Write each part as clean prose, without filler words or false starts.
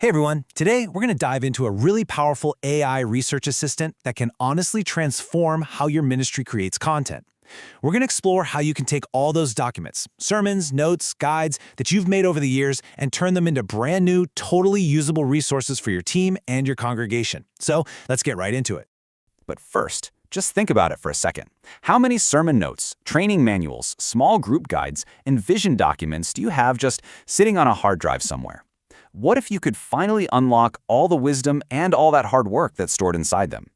Hey everyone, today we're going to dive into a really powerful AI research assistant that can honestly transform how your ministry creates content. We're going to explore how you can take all those documents, sermons, notes, guides that you've made over the years and turn them into brand new, totally usable resources for your team and your congregation. So let's get right into it. But first, just think about it for a second. How many sermon notes, training manuals, small group guides, and vision documents do you have just sitting on a hard drive somewhere? What if you could finally unlock all the wisdom and all that hard work that's stored inside them?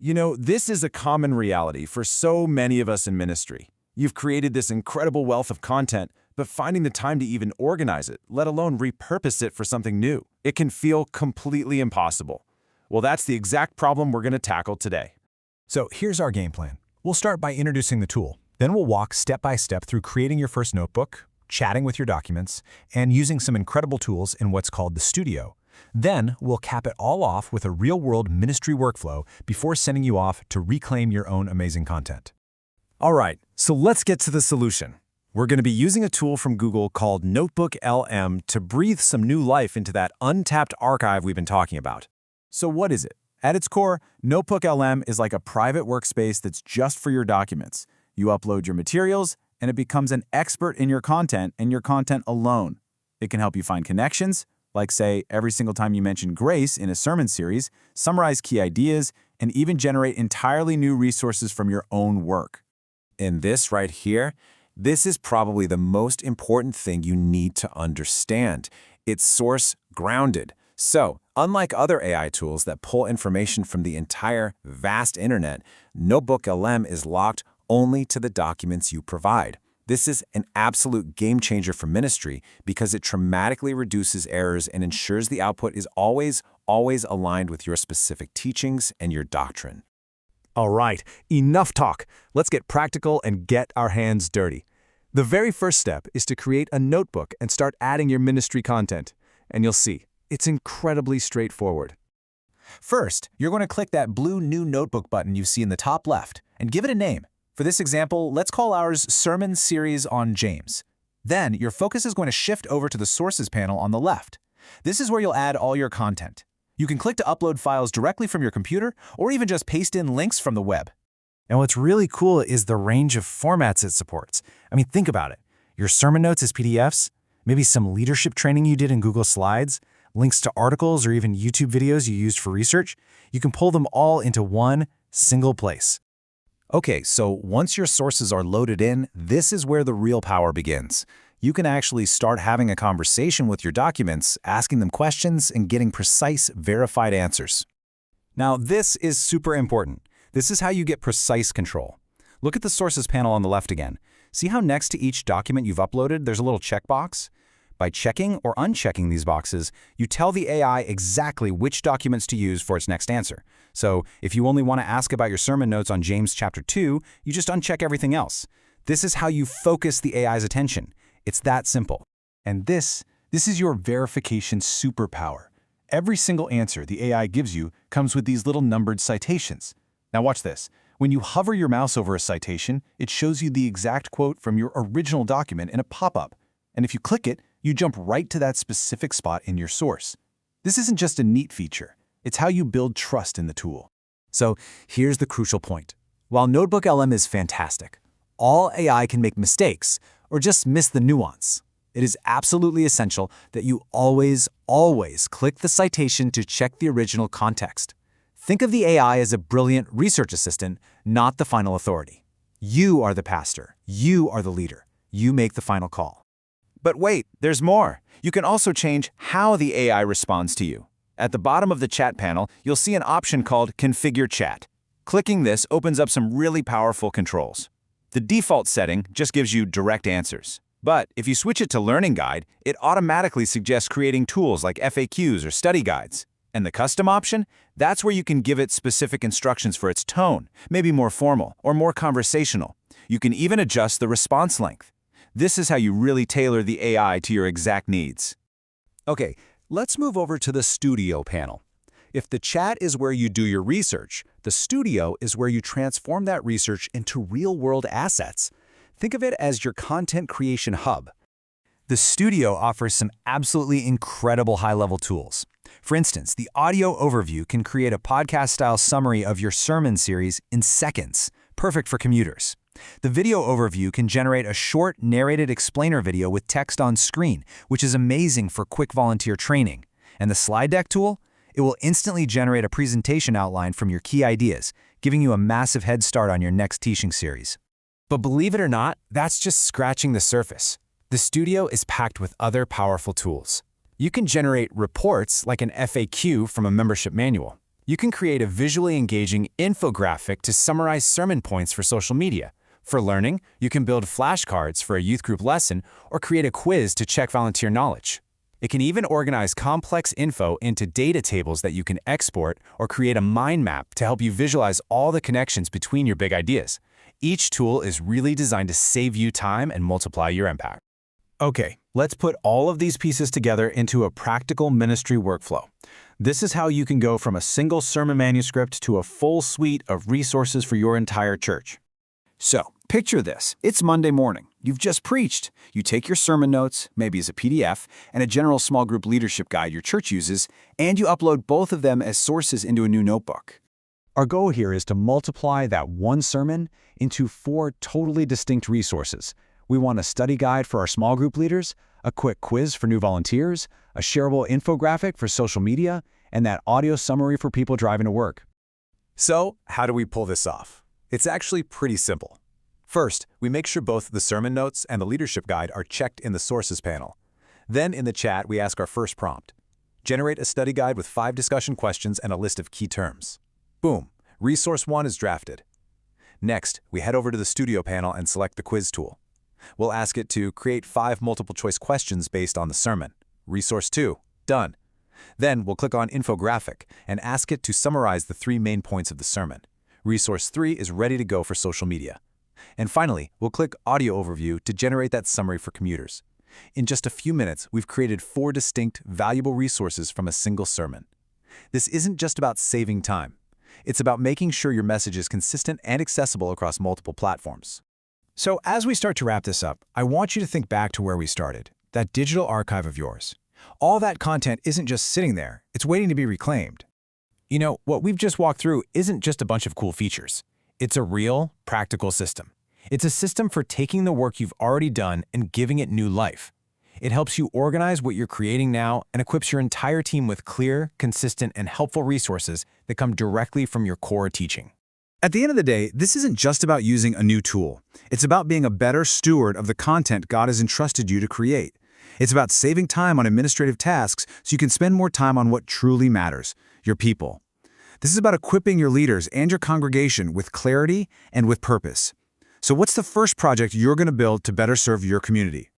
You know, this is a common reality for so many of us in ministry. You've created this incredible wealth of content, but finding the time to even organize it, let alone repurpose it for something new, it can feel completely impossible. Well, that's the exact problem we're going to tackle today. So here's our game plan. We'll start by introducing the tool. Then we'll walk step by step through creating your first notebook, chatting with your documents, and using some incredible tools in what's called the studio. Then we'll cap it all off with a real-world ministry workflow before sending you off to reclaim your own amazing content. All right, so let's get to the solution. We're going to be using a tool from Google called NotebookLM to breathe some new life into that untapped archive we've been talking about. So what is it? At its core, NotebookLM is like a private workspace that's just for your documents. You upload your materials, and it becomes an expert in your content and your content alone. It can help you find connections, like say every single time you mention grace in a sermon series, summarize key ideas, and even generate entirely new resources from your own work. And this right here, this is probably the most important thing you need to understand. It's source grounded. So, unlike other AI tools that pull information from the entire vast internet, NotebookLM is locked only to the documents you provide. This is an absolute game changer for ministry because it dramatically reduces errors and ensures the output is always aligned with your specific teachings and your doctrine. All right, enough talk. Let's get practical and get our hands dirty. The very first step is to create a notebook and start adding your ministry content. And you'll see, it's incredibly straightforward. First, you're going to click that blue New Notebook button you see in the top left and give it a name. For this example, let's call ours Sermon Series on James. Then, your focus is going to shift over to the Sources panel on the left. This is where you'll add all your content. You can click to upload files directly from your computer or even just paste in links from the web. And what's really cool is the range of formats it supports. I mean, think about it. Your sermon notes as PDFs, maybe some leadership training you did in Google Slides, links to articles or even YouTube videos you used for research. You can pull them all into one single place. Okay, so once your sources are loaded in, this is where the real power begins. You can actually start having a conversation with your documents, asking them questions, and getting precise, verified answers. Now, this is super important. This is how you get precise control. Look at the Sources panel on the left again. See how next to each document you've uploaded, there's a little checkbox? By checking or unchecking these boxes, you tell the AI exactly which documents to use for its next answer. So if you only want to ask about your sermon notes on James chapter 2, you just uncheck everything else. This is how you focus the AI's attention. It's that simple. And this is your verification superpower. Every single answer the AI gives you comes with these little numbered citations. Now watch this. When you hover your mouse over a citation, it shows you the exact quote from your original document in a pop-up. And if you click it, you jump right to that specific spot in your source. This isn't just a neat feature. It's how you build trust in the tool. So here's the crucial point. While NotebookLM is fantastic, all AI can make mistakes or just miss the nuance. It is absolutely essential that you always click the citation to check the original context. Think of the AI as a brilliant research assistant, not the final authority. You are the pastor. You are the leader. You make the final call. But wait, there's more. You can also change how the AI responds to you. At the bottom of the chat panel, you'll see an option called Configure Chat. Clicking this opens up some really powerful controls. The default setting just gives you direct answers. But if you switch it to Learning Guide, it automatically suggests creating tools like FAQs or study guides. And the custom option? That's where you can give it specific instructions for its tone, maybe more formal or more conversational. You can even adjust the response length. This is how you really tailor the AI to your exact needs. Okay, let's move over to the Studio panel. If the chat is where you do your research, the Studio is where you transform that research into real-world assets. Think of it as your content creation hub. The Studio offers some absolutely incredible high-level tools. For instance, the audio overview can create a podcast-style summary of your sermon series in seconds, perfect for commuters. The video overview can generate a short, narrated explainer video with text on screen, which is amazing for quick volunteer training. And the slide deck tool? It will instantly generate a presentation outline from your key ideas, giving you a massive head start on your next teaching series. But believe it or not, that's just scratching the surface. The studio is packed with other powerful tools. You can generate reports like an FAQ from a membership manual. You can create a visually engaging infographic to summarize sermon points for social media. For learning, you can build flashcards for a youth group lesson or create a quiz to check volunteer knowledge. It can even organize complex info into data tables that you can export or create a mind map to help you visualize all the connections between your big ideas. Each tool is really designed to save you time and multiply your impact. Okay, let's put all of these pieces together into a practical ministry workflow. This is how you can go from a single sermon manuscript to a full suite of resources for your entire church. So, picture this. It's Monday morning. You've just preached. You take your sermon notes, maybe as a PDF, and a general small group leadership guide your church uses, and you upload both of them as sources into a new notebook. Our goal here is to multiply that one sermon into 4 totally distinct resources. We want a study guide for our small group leaders, a quick quiz for new volunteers, a shareable infographic for social media, and that audio summary for people driving to work. So, how do we pull this off? It's actually pretty simple. First, we make sure both the sermon notes and the leadership guide are checked in the Sources panel. Then in the chat, we ask our first prompt. Generate a study guide with 5 discussion questions and a list of key terms. Boom, Resource 1 is drafted. Next, we head over to the Studio panel and select the quiz tool. We'll ask it to create 5 multiple-choice questions based on the sermon. Resource 2, done. Then we'll click on Infographic and ask it to summarize the 3 main points of the sermon. Resource 3 is ready to go for social media. And finally, we'll click Audio Overview to generate that summary for commuters. In just a few minutes, we've created 4 distinct, valuable resources from a single sermon. This isn't just about saving time. It's about making sure your message is consistent and accessible across multiple platforms. So as we start to wrap this up, I want you to think back to where we started, that digital archive of yours. All that content isn't just sitting there, it's waiting to be reclaimed. You know, what we've just walked through isn't just a bunch of cool features. It's a real, practical system. It's a system for taking the work you've already done and giving it new life. It helps you organize what you're creating now and equips your entire team with clear, consistent, and helpful resources that come directly from your core teaching. At the end of the day, this isn't just about using a new tool. It's about being a better steward of the content God has entrusted you to create. It's about saving time on administrative tasks so you can spend more time on what truly matters, your people. This is about equipping your leaders and your congregation with clarity and with purpose. So what's the first project you're going to build to better serve your community?